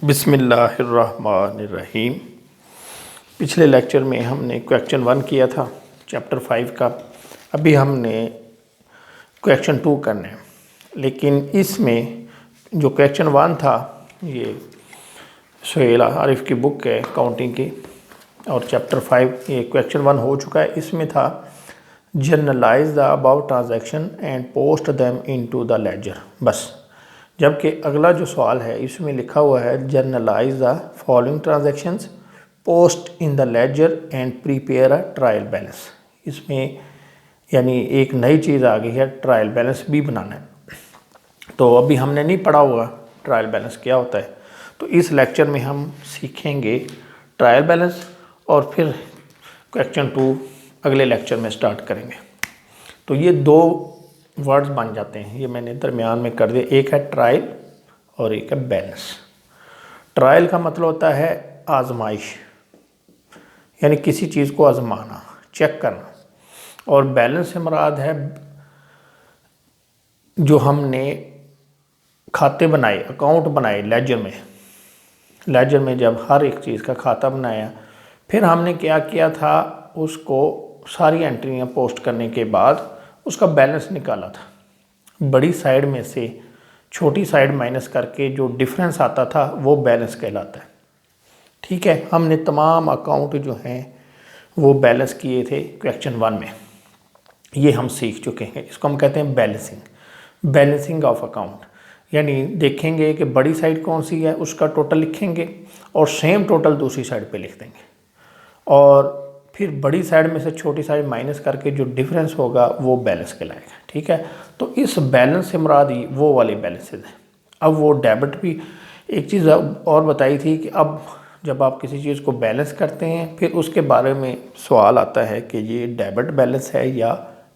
बिस्मिल्लाहिर्रहमानिर्रहीम। पिछले लेक्चर में हमने क्वेश्चन 1 किया था चैप्टर 5 का। अभी हमने क्वेश्चन 2 करना है, लेकिन इसमें जो क्वेश्चन 1 था ये सुहेल आरिफ की बुक है काउंटिंग की, और चैप्टर 5 ये क्वेश्चन 1 हो चुका है। इसमें था journalise the about transaction and post them into the ledger, बस। जबकि अगला जो सवाल है इसमें लिखा हुआ है journalise the following transactions, post in the ledger and prepare a trial balance. इसमें यानी एक नई चीज़ आ गई है, ट्रायल बैलेंस भी बनाना है। तो अभी हमने नहीं पढ़ा हुआ ट्रायल बैलेंस क्या होता है, तो इस लेक्चर में हम सीखेंगे ट्रायल बैलेंस और फिर क्वेश्चन 2 अगले लेक्चर में स्टार्ट करेंगे। तो ये दो वर्ड्स बन जाते हैं, ये मैंने दरमियान में कर दिया, एक है ट्रायल और एक है बैलेंस। ट्रायल का मतलब होता है आजमाइश, यानी किसी चीज़ को आजमाना, चेक करना, और बैलेंस से मुराद है जो हमने खाते बनाए, अकाउंट बनाए लेजर में जब हर एक चीज़ का खाता बनाया, फिर हमने क्या किया था, उसको सारी एंट्रियाँ पोस्ट करने के बाद उसका बैलेंस निकाला था। बड़ी साइड में से छोटी साइड माइनस करके जो डिफरेंस आता था वो बैलेंस कहलाता है। ठीक है, हमने तमाम अकाउंट जो हैं वो बैलेंस किए थे क्वेश्चन 1 में, ये हम सीख चुके हैं। इसको हम कहते हैं बैलेंसिंग ऑफ अकाउंट। यानी देखेंगे कि बड़ी साइड कौन सी है, उसका टोटल लिखेंगे और सेम टोटल दूसरी साइड पे लिख देंगे, और फिर बड़ी साइड में से छोटी साइड माइनस करके जो डिफरेंस होगा वो बैलेंस कहलाएगा। ठीक है, तो इस बैलेंस से मुराद ही वो वाले बैलेंसेज हैं। अब वो डेबिट भी एक चीज़ और बताई थी कि अब जब आप किसी चीज़ को बैलेंस करते हैं फिर उसके बारे में सवाल आता है कि ये डेबिट बैलेंस है या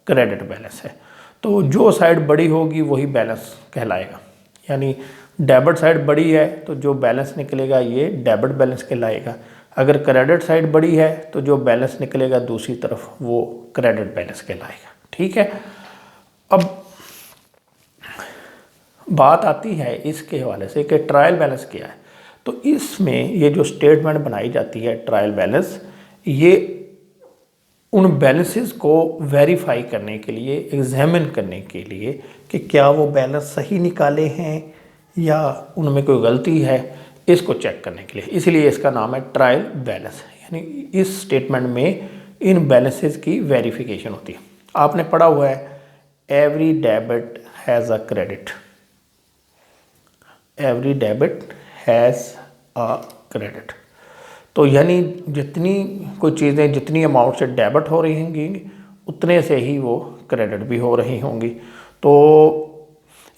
क्रेडिट बैलेंस है। तो जो साइड बड़ी होगी वही बैलेंस कहलाएगा, यानी डेबिट साइड बड़ी है तो जो बैलेंस निकलेगा ये डेबिट बैलेंस कहलाएगा। अगर क्रेडिट साइड बड़ी है तो जो बैलेंस निकलेगा दूसरी तरफ वो क्रेडिट बैलेंस कहलाएगा। ठीक है, अब बात आती है इसके हवाले से कि ट्रायल बैलेंस क्या है। तो इसमें ये जो स्टेटमेंट बनाई जाती है ट्रायल बैलेंस, ये उन बैलेंसेस को वेरीफाई करने के लिए, एग्जामिन करने के लिए कि क्या वो बैलेंस सही निकाले हैं या उनमें कोई गलती है, इसको चेक करने के लिए, इसलिए इसका नाम है ट्रायल बैलेंस। यानी इस स्टेटमेंट में इन बैलेंसेस की वेरिफिकेशन होती है। आपने पढ़ा हुआ है every debit has a credit, every debit has a credit. तो यानी जितनी कोई चीज़ें जितनी अमाउंट से डेबिट हो रही होंगी उतने से ही वो क्रेडिट भी हो रही होंगी। तो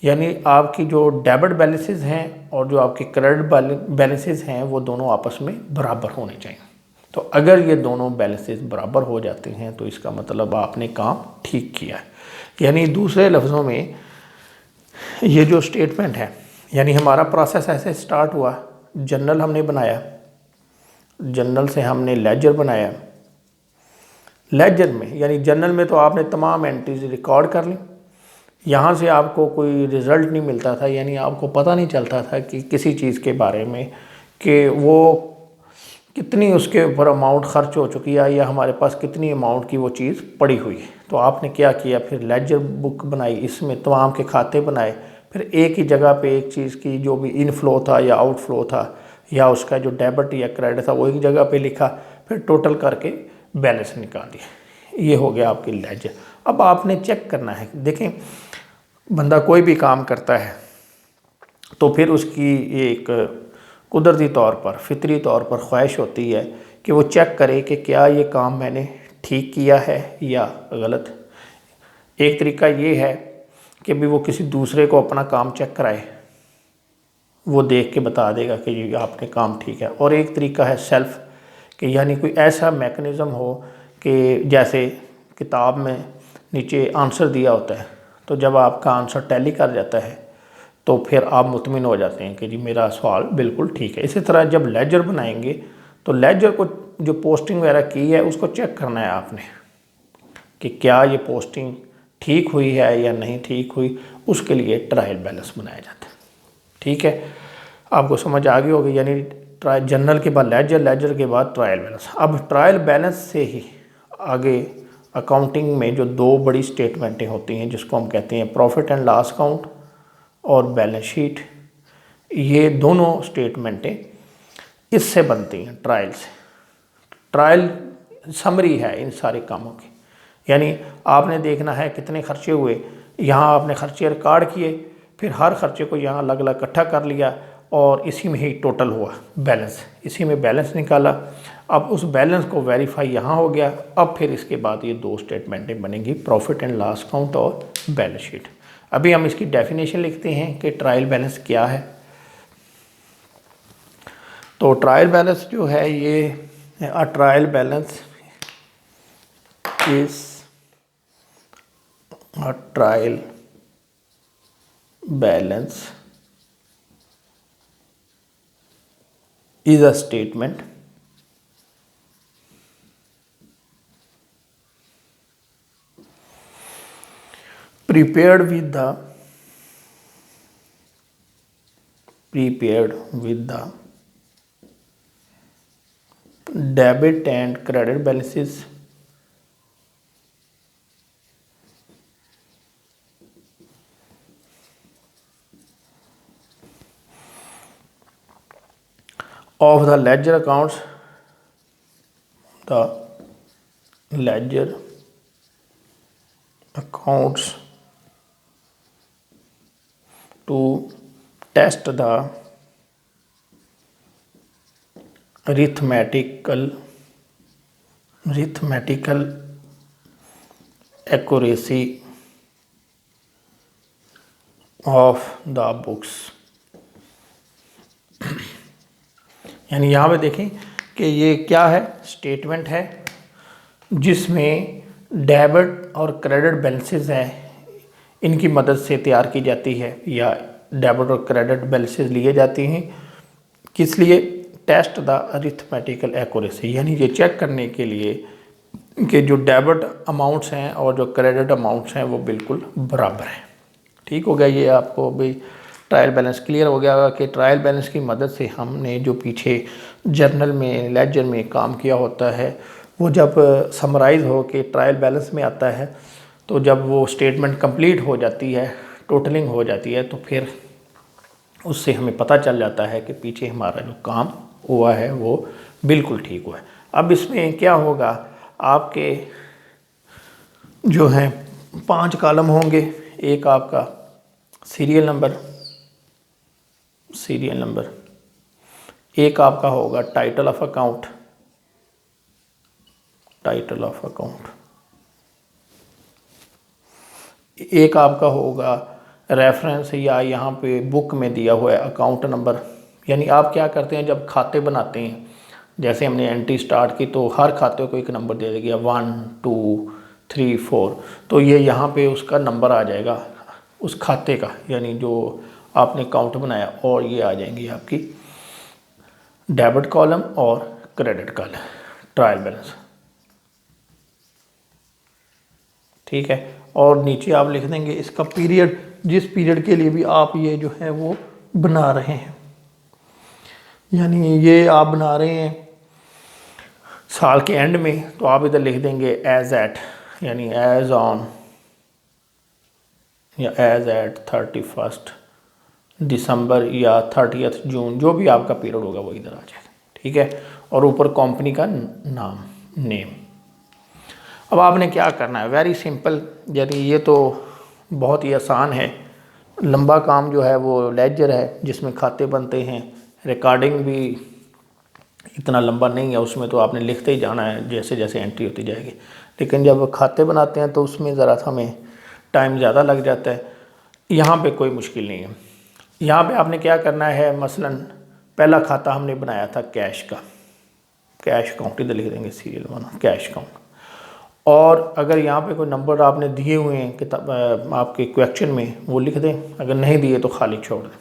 यानी आपकी जो डेबिट बैलेंसेस हैं और जो आपके क्रेडिट बैलेंसेस हैं वो दोनों आपस में बराबर होने चाहिए। तो अगर ये दोनों बैलेंसेस बराबर हो जाते हैं तो इसका मतलब आपने काम ठीक किया है। यानी दूसरे लफ्ज़ों में ये जो स्टेटमेंट है, यानी हमारा प्रोसेस ऐसे स्टार्ट हुआ, जर्नल हमने बनाया, जर्नल से हमने लेजर बनाया। लेजर में यानी जर्नल में तो आपने तमाम एंट्रीज रिकॉर्ड कर ली, यहाँ से आपको कोई रिज़ल्ट नहीं मिलता था, यानी आपको पता नहीं चलता था कि किसी चीज़ के बारे में कि वो कितनी उसके ऊपर अमाउंट ख़र्च हो चुकी है या हमारे पास कितनी अमाउंट की वो चीज़ पड़ी हुई है। तो आपने क्या किया, फिर लेजर बुक बनाई, इसमें तमाम के खाते बनाए, फिर एक ही जगह पे एक चीज़ की जो भी इनफ्लो था या आउटफ्लो था या उसका जो डेबिट या क्रेडिट था वो एक जगह पे लिखा, फिर टोटल करके बैलेंस निकाल दिया। ये हो गया आपकी लेजर। अब आपने चेक करना है, देखें बंदा कोई भी काम करता है तो फिर उसकी एक कुदरती तौर पर, फितरी तौर पर ख्वाहिश होती है कि वो चेक करे कि क्या ये काम मैंने ठीक किया है या गलत। एक तरीका ये है कि भी वो किसी दूसरे को अपना काम चेक कराए, वो देख के बता देगा कि ये आपने काम ठीक है। और एक तरीका है सेल्फ, कि यानी कोई ऐसा मैकेनिज़्म हो कि जैसे किताब में नीचे आंसर दिया होता है, तो जब आपका आंसर टैली कर जाता है तो फिर आप मुतमिन हो जाते हैं कि जी मेरा सवाल बिल्कुल ठीक है। इसी तरह जब लेजर बनाएंगे तो लेजर को जो पोस्टिंग वगैरह की है उसको चेक करना है आपने कि क्या ये पोस्टिंग ठीक हुई है या नहीं ठीक हुई, उसके लिए ट्रायल बैलेंस बनाया जाता है। ठीक है, आपको समझ आ गई होगी। यानी जनरल के बाद लेजर, लेजर के बाद ट्रायल बैलेंस। अब ट्रायल बैलेंस से ही आगे अकाउंटिंग में जो दो बड़ी स्टेटमेंटें होती हैं जिसको हम कहते हैं प्रॉफिट एंड लॉस अकाउंट और बैलेंस शीट, ये दोनों स्टेटमेंटें इससे बनती हैं, ट्रायल से। ट्रायल समरी है इन सारे कामों की। यानी आपने देखना है कितने खर्चे हुए, यहाँ आपने खर्चे रिकॉर्ड किए, फिर हर खर्चे को यहाँ अलग अलग इकट्ठा कर लिया और इसी में ही टोटल हुआ बैलेंस, इसी में बैलेंस निकाला। अब उस बैलेंस को वेरीफाई यहाँ हो गया। अब फिर इसके बाद ये दो स्टेटमेंटें बनेंगी, प्रॉफिट एंड लॉस अकाउंट और बैलेंस शीट। अभी हम इसकी डेफिनेशन लिखते हैं कि ट्रायल बैलेंस क्या है। तो ट्रायल बैलेंस जो है ये, अ trial balance is a trial balance is a statement prepared with the debit and credit balances of the ledger accounts, the ledger accounts to test the arithmetical accuracy of the books। यानी यहाँ पे देखें कि ये क्या है, statement है जिसमें डेबिट और क्रेडिट बैलेंसेस हैं, इनकी मदद से तैयार की जाती है, या डेबिट और क्रेडिट बैलेंसेस लिए जाती हैं। किस लिए? टेस्ट द अरिथमेटिकल एक्यूरेसी, यानी ये चेक करने के लिए कि जो डेबिट अमाउंट्स हैं और जो क्रेडिट अमाउंट्स हैं वो बिल्कुल बराबर हैं। ठीक हो गया। ये आपको भी ट्रायल बैलेंस क्लियर हो गया कि ट्रायल बैलेंस की मदद से हमने जो पीछे जर्नल में, लेजर में काम किया होता है, वो जब समराइज़ हो के ट्रायल बैलेंस में आता है, तो जब वो स्टेटमेंट कंप्लीट हो जाती है, टोटलिंग हो जाती है, तो फिर उससे हमें पता चल जाता है कि पीछे हमारा जो काम हुआ है वो बिल्कुल ठीक हुआ है। अब इसमें क्या होगा, आपके जो हैं 5 कॉलम होंगे। एक आपका सीरियल नंबर, एक आपका होगा टाइटल ऑफ अकाउंट, एक आपका होगा रेफरेंस, या यहाँ पे बुक में दिया हुआ है अकाउंट नंबर। यानी आप क्या करते हैं जब खाते बनाते हैं, जैसे हमने एंट्री स्टार्ट की तो हर खाते को एक नंबर दे दिया 1 2 3 4, तो ये यहाँ पे उसका नंबर आ जाएगा उस खाते का, यानी जो आपने अकाउंट बनाया, और ये आ जाएंगी आपकी डेबिट कॉलम और क्रेडिट कॉलम, ट्रायल बैलेंस। ठीक है। और नीचे आप लिख देंगे इसका पीरियड, जिस पीरियड के लिए भी आप ये जो है वो बना रहे हैं। यानी ये आप बना रहे हैं साल के एंड में, तो आप इधर लिख देंगे एज एट, यानी एज ऑन या एज एट 31 दिसंबर या 30 जून, जो भी आपका पीरियड होगा वो इधर आ जाएगा। ठीक है। और ऊपर कंपनी का नाम, नेम। अब आपने क्या करना है, वेरी सिंपल। यानी ये तो बहुत ही आसान है। लंबा काम जो है वो लेजर है जिसमें खाते बनते हैं, रिकॉर्डिंग भी इतना लंबा नहीं है, उसमें तो आपने लिखते ही जाना है जैसे जैसे एंट्री होती जाएगी। लेकिन जब खाते बनाते हैं तो उसमें ज़रा हमें टाइम ज़्यादा लग जाता है। यहाँ पे कोई मुश्किल नहीं है। यहाँ पे आपने क्या करना है, मसलन पहला खाता हमने बनाया था कैश का, कैश अकाउंट इधर लिख देंगे सीरियल 1 कैश अकाउंट। और अगर यहाँ पे कोई नंबर आपने दिए हुए हैं किताब आपके क्वेश्चन में, वो लिख दें, अगर नहीं दिए तो खाली छोड़ दें।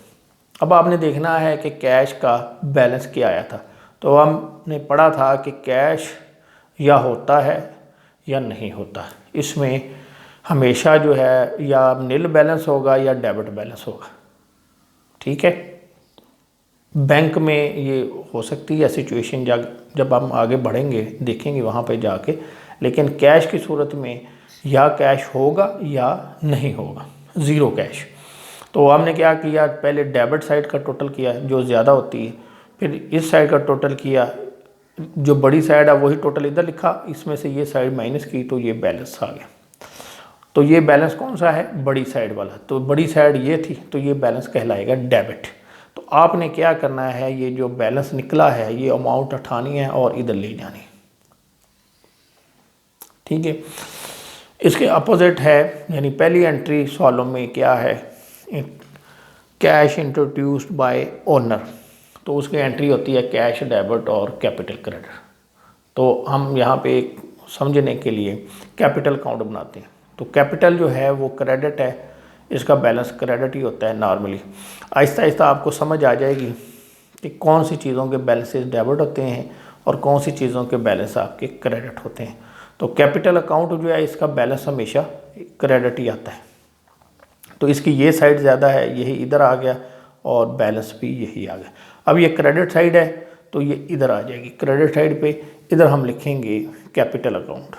अब आपने देखना है कि कैश का बैलेंस क्या आया था। तो हमने पढ़ा था कि कैश या होता है या नहीं होता। इसमें हमेशा जो है या नील बैलेंस होगा या डेबिट बैलेंस होगा। ठीक है। बैंक में ये हो सकती है सिचुएशन, जब हम आगे बढ़ेंगे देखेंगे वहाँ पे जाके, लेकिन कैश की सूरत में या कैश होगा या नहीं होगा, ज़ीरो कैश। तो हमने क्या किया, पहले डेबिट साइड का टोटल किया जो ज़्यादा होती है, फिर इस साइड का टोटल किया, जो बड़ी साइड है वही टोटल इधर लिखा, इसमें से ये साइड माइनस की तो ये बैलेंस आ गया। तो ये बैलेंस कौन सा है, बड़ी साइड वाला, तो बड़ी साइड ये थी, तो ये बैलेंस कहलाएगा डेबिट। तो आपने क्या करना है, ये जो बैलेंस निकला है ये अमाउंट उठानी है और इधर ले जानी, ठीक है। इसके अपोजिट है, यानी पहली एंट्री सवालों में क्या है, कैश इंट्रोड्यूस्ड बाय ओनर, तो उसकी एंट्री होती है कैश डेबिट और कैपिटल क्रेडिट। तो हम यहाँ पे एक समझने के लिए कैपिटल अकाउंट बनाते हैं। तो कैपिटल जो है वो क्रेडिट है, इसका बैलेंस क्रेडिट ही होता है नॉर्मली। आहिस्ता आहिस्ता आपको समझ आ जाएगी कि कौन सी चीज़ों के बैलेंसेस डेबिट होते हैं और कौन सी चीज़ों के बैलेंस आपके क्रेडिट होते हैं। तो कैपिटल अकाउंट जो है इसका बैलेंस हमेशा क्रेडिट ही आता है। तो इसकी ये साइड ज़्यादा है, यही इधर आ गया, और बैलेंस भी यही आ गया। अब ये क्रेडिट साइड है तो ये इधर आ जाएगी, क्रेडिट साइड पे इधर हम लिखेंगे कैपिटल अकाउंट।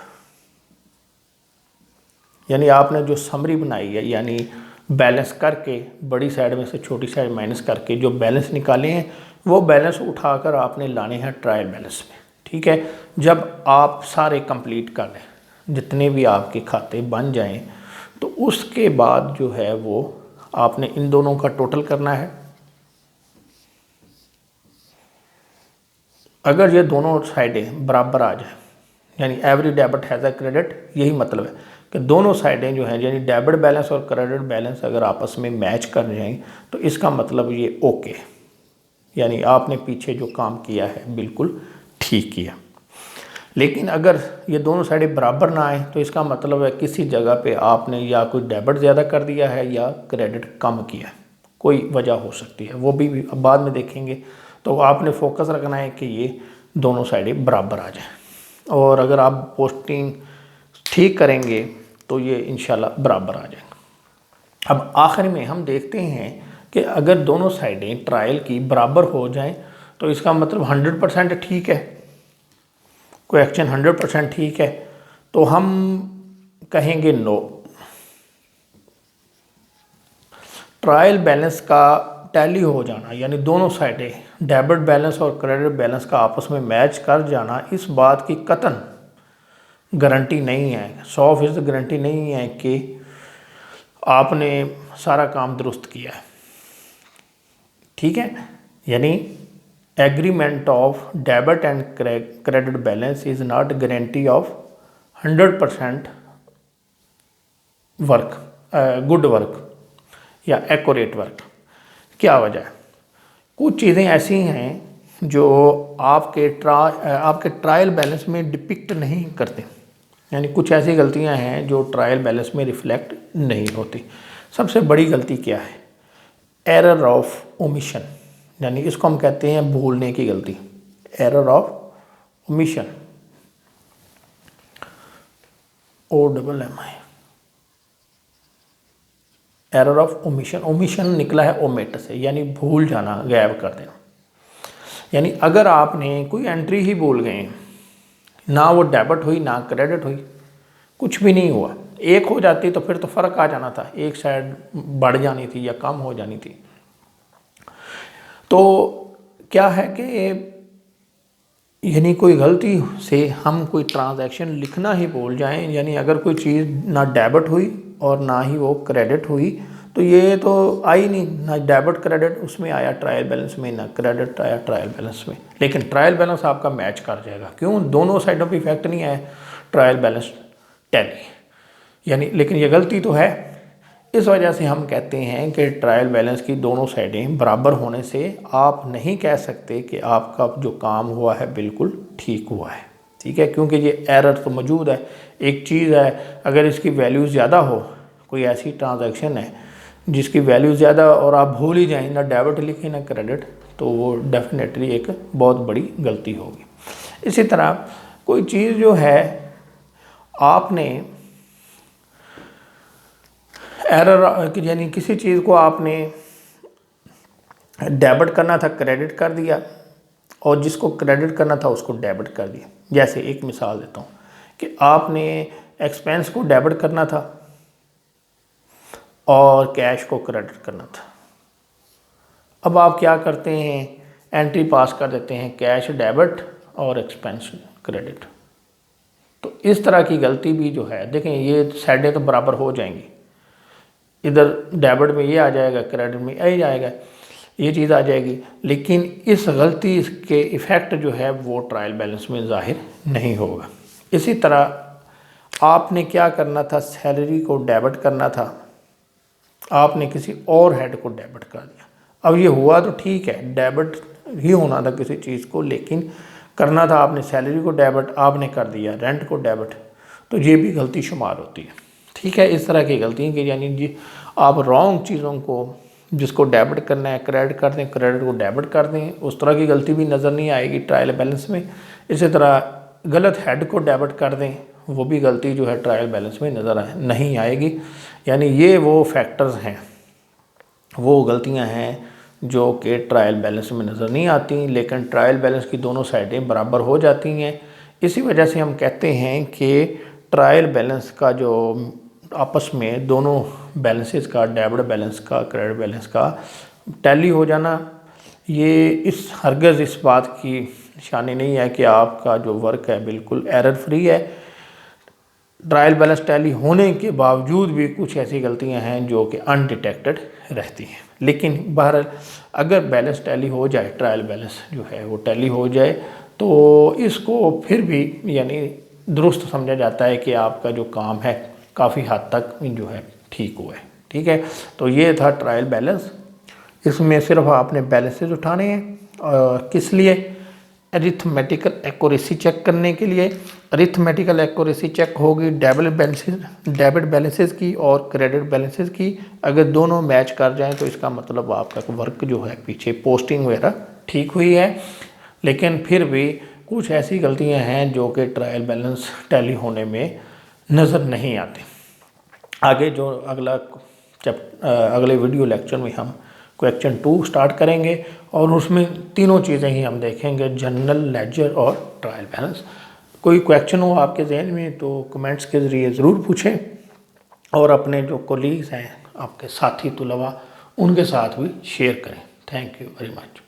यानी आपने जो समरी बनाई है, यानी बैलेंस करके बड़ी साइड में से छोटी साइड माइनस करके जो बैलेंस निकाले हैं वो बैलेंस उठाकर आपने लाने हैं ट्रायल बैलेंस में, ठीक है। जब आप सारे कंप्लीट कर लें, जितने भी आपके खाते बन जाएं, तो उसके बाद जो है वो आपने इन दोनों का टोटल करना है। अगर ये दोनों साइडें बराबर आ जाए, यानी every debit has a credit, यही मतलब है कि दोनों साइडें जो हैं, यानी डेबिट बैलेंस और क्रेडिट बैलेंस अगर आपस में मैच कर जाएं तो इसका मतलब ये ओके, यानी आपने पीछे जो काम किया है बिल्कुल ठीक किया। लेकिन अगर ये दोनों साइडें बराबर ना आए तो इसका मतलब है किसी जगह पे आपने या कोई डेबिट ज़्यादा कर दिया है या क्रेडिट कम किया है, कोई वजह हो सकती है, वो भी बाद में देखेंगे। तो आपने फोकस रखना है कि ये दोनों साइडें बराबर आ जाएं, और अगर आप पोस्टिंग ठीक करेंगे तो ये इंशाल्लाह बराबर आ जाएंगे। अब आखिर में हम देखते हैं कि अगर दोनों साइडें ट्रायल की बराबर हो जाएं तो इसका मतलब 100% ठीक है, कोई एक्शन 100% ठीक है, तो हम कहेंगे नो। ट्रायल बैलेंस का टैली हो जाना, यानी दोनों साइडें डेबिट बैलेंस और क्रेडिट बैलेंस का आपस में मैच कर जाना, इस बात की कतन गारंटी नहीं है, 100% गारंटी नहीं है कि आपने सारा काम दुरुस्त किया है, ठीक है। यानी agreement of debit and credit balance is not guarantee of 100% work, good work या एक्यूरेट वर्क। क्या वजह है, कुछ चीज़ें ऐसी हैं जो आपके ट्रायल बैलेंस में डिपिक्ट नहीं करते, यानी कुछ ऐसी गलतियां हैं जो ट्रायल बैलेंस में रिफ्लेक्ट नहीं होती। सबसे बड़ी गलती क्या है, एरर ऑफ ओमिशन, यानी इसको हम कहते हैं भूलने की गलती, error of omission, OMMI, error of omission. Omission निकला है ओमिट से, यानी भूल जाना, गायब कर देना। यानी अगर आपने कोई एंट्री ही भूल गए, ना वो डेबिट हुई ना क्रेडिट हुई, कुछ भी नहीं हुआ, एक हो जाती तो फिर तो फ़र्क आ जाना था, एक साइड बढ़ जानी थी या कम हो जानी थी। तो क्या है कि यानी कोई गलती से हम कोई ट्रांजैक्शन लिखना ही भूल जाएं, यानी अगर कोई चीज़ ना डेबिट हुई और ना ही वो क्रेडिट हुई, तो ये तो आई नहीं, ना डेबिट क्रेडिट उसमें आया ट्रायल बैलेंस में, ना क्रेडिट आया ट्रायल बैलेंस में। लेकिन ट्रायल बैलेंस आपका मैच कर जाएगा, क्यों, दोनों साइडों पर इफेक्ट नहीं आया, ट्रायल बैलेंस टैली। यानी लेकिन ये गलती तो है, इस वजह से हम कहते हैं कि ट्रायल बैलेंस की दोनों साइडें बराबर होने से आप नहीं कह सकते कि आपका जो काम हुआ है बिल्कुल ठीक हुआ है, ठीक है, क्योंकि ये एरर तो मौजूद है। एक चीज़ है, अगर इसकी वैल्यू ज़्यादा हो, कोई ऐसी ट्रांजैक्शन है जिसकी वैल्यू ज़्यादा और आप भूल ही जाएं, ना डेबिट लिखें ना क्रेडिट, तो वो डेफिनेटली एक बहुत बड़ी गलती होगी। इसी तरह कोई चीज़ जो है आपने एरर, यानी किसी चीज़ को आपने डेबिट करना था क्रेडिट कर दिया, और जिसको क्रेडिट करना था उसको डेबिट कर दिया। जैसे एक मिसाल देता हूँ कि आपने एक्सपेंस को डेबिट करना था और कैश को क्रेडिट करना था। अब आप क्या करते हैं, एंट्री पास कर देते हैं कैश डेबिट और एक्सपेंस क्रेडिट। तो इस तरह की गलती भी जो है, देखें ये साइडें तो बराबर हो जाएंगी, इधर डेबिट में ये आ जाएगा, क्रेडिट में ये जाएगा, ये चीज़ आ जाएगी, लेकिन इस गलती के इफ़ेक्ट जो है वो ट्रायल बैलेंस में ज़ाहिर नहीं होगा। इसी तरह आपने क्या करना था, सैलरी को डेबिट करना था, आपने किसी और हेड को डेबिट कर दिया। अब ये हुआ तो ठीक है, डेबिट ही होना था किसी चीज़ को, लेकिन करना था आपने सैलरी को डेबिट, आपने कर दिया रेंट को डेबिट, तो ये भी गलती शुमार होती है। ठीक है, इस तरह की गलती कि यानी जी आप रॉन्ग चीज़ों को, जिसको डेबिट करना है क्रेडिट कर दें, क्रेडिट को डेबिट कर दें, उस तरह की गलती भी नज़र नहीं आएगी ट्रायल बैलेंस में। इसी तरह गलत हेड को डेबिट कर दें, वो भी गलती जो है ट्रायल बैलेंस में नज़र नहीं आएगी। यानी ये वो फैक्टर्स हैं, वो गलतियां हैं जो कि ट्रायल बैलेंस में नज़र नहीं आती, लेकिन ट्रायल बैलेंस की दोनों साइडें बराबर हो जाती हैं। इसी वजह से हम कहते हैं कि ट्रायल बैलेंस का जो आपस में दोनों बैलेंसेस का, डेबिट बैलेंस का, क्रेडिट बैलेंस का टैली हो जाना, ये इस हरगज़ इस बात की निशानी नहीं है कि आपका जो वर्क है बिल्कुल एरर फ्री है। ट्रायल बैलेंस टैली होने के बावजूद भी कुछ ऐसी गलतियां हैं जो कि अनडिटेक्टेड रहती हैं। लेकिन बहरहाल अगर बैलेंस टैली हो जाए, ट्रायल बैलेंस जो है वो टैली हो जाए, तो इसको फिर भी यानी दुरुस्त समझा जाता है कि आपका जो काम है काफ़ी हद तक जो है ठीक हुआ है। ठीक है, तो ये था ट्रायल बैलेंस। इसमें सिर्फ आपने बैलेंसेज उठाने हैं, किस लिए, अरिथमेटिकल एक्यूरेसी चेक करने के लिए। अरिथमेटिकल एक्यूरेसी चेक होगी डेबिट बैलेंसेस की और क्रेडिट बैलेंसेस की। अगर दोनों मैच कर जाएं तो इसका मतलब आपका वर्क जो है पीछे पोस्टिंग वगैरह ठीक हुई है। लेकिन फिर भी कुछ ऐसी गलतियां हैं जो कि ट्रायल बैलेंस टैली होने में नज़र नहीं आती। आगे जो अगले वीडियो लेक्चर में हम क्वेश्चन 2 स्टार्ट करेंगे और उसमें तीनों चीज़ें ही हम देखेंगे, जनरल, लेजर और ट्रायल बैलेंस। कोई क्वेश्चन हो आपके जहन में तो कमेंट्स के ज़रिए ज़रूर पूछें, और अपने जो कोलीग्स हैं, आपके साथी तुलवा, उनके साथ भी शेयर करें। Thank you very much.